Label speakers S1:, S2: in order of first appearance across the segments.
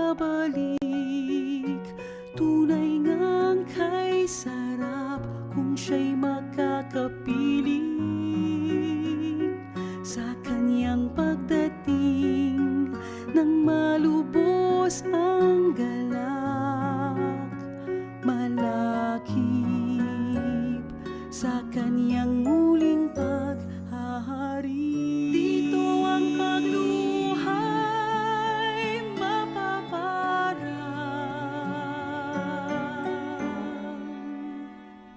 S1: babalik. Tunay ngang kay sarap kung siya'y makakapiling sa kanyang pagdating nang malubos ang galak. Malakip sa kanyang muling paghahari. Dito ang pagluhay mapaparang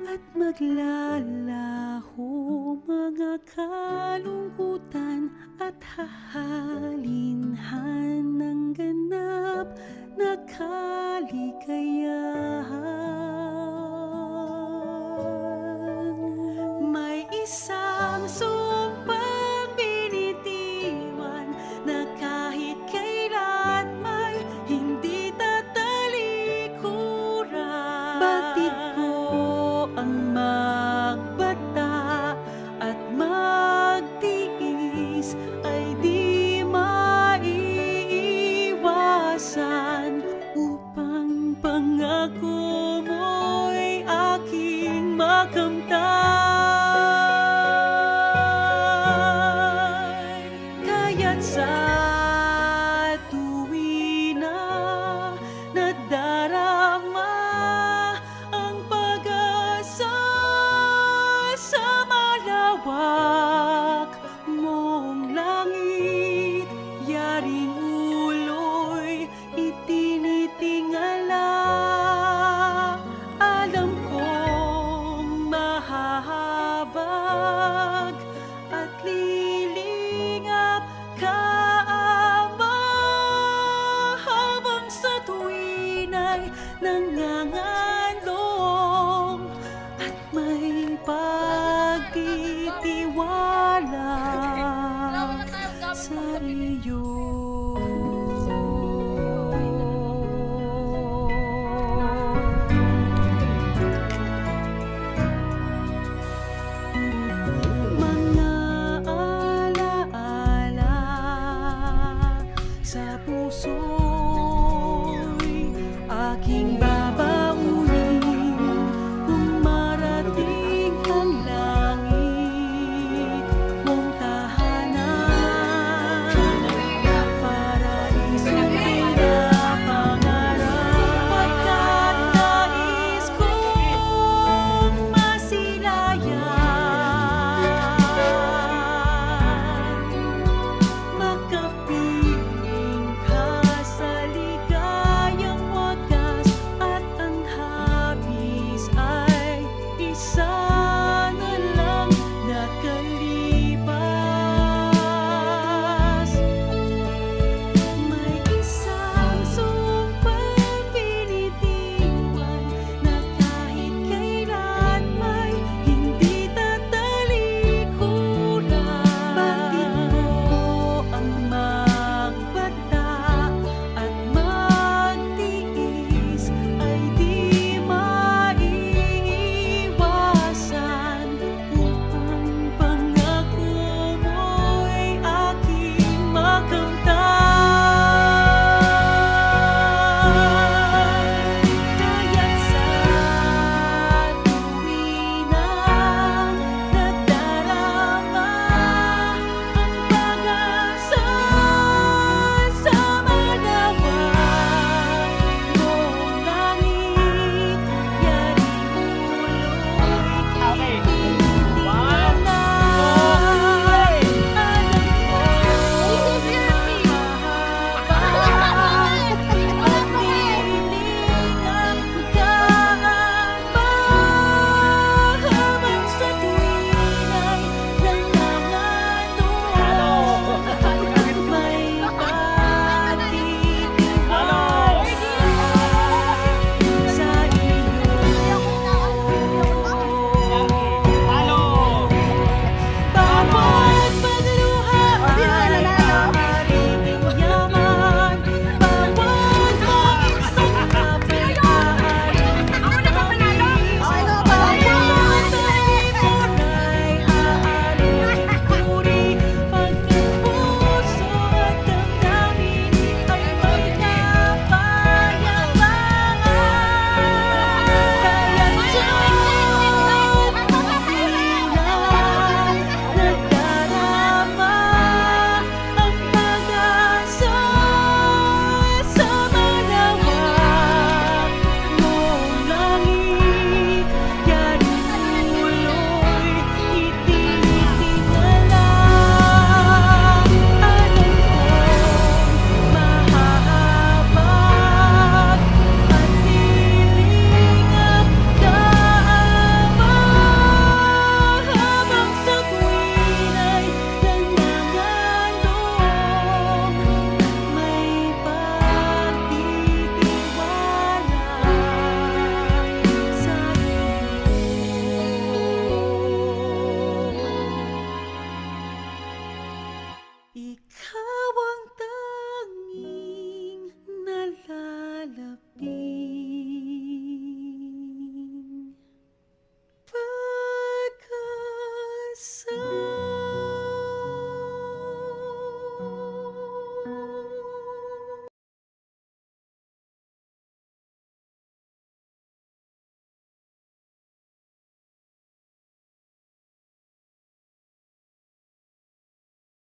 S1: at maglalaho mga kalungkutan at hahalinhan ng ganap na kaligayahan. May isang sumpang binitiwan na kahit kailan may hindi tatalikuran. Batid ko ang magbata at magtiis ay di maiiwasan, upang pangako mo'y aking makamtan. Kaya't sa tuwi na nadarama ang pag-asa sa malawak mong langit, yaring ulo'y itinitingala. Alam kong mahahabag at lilingap ka Ama, habang sa tuwin ay nangangalog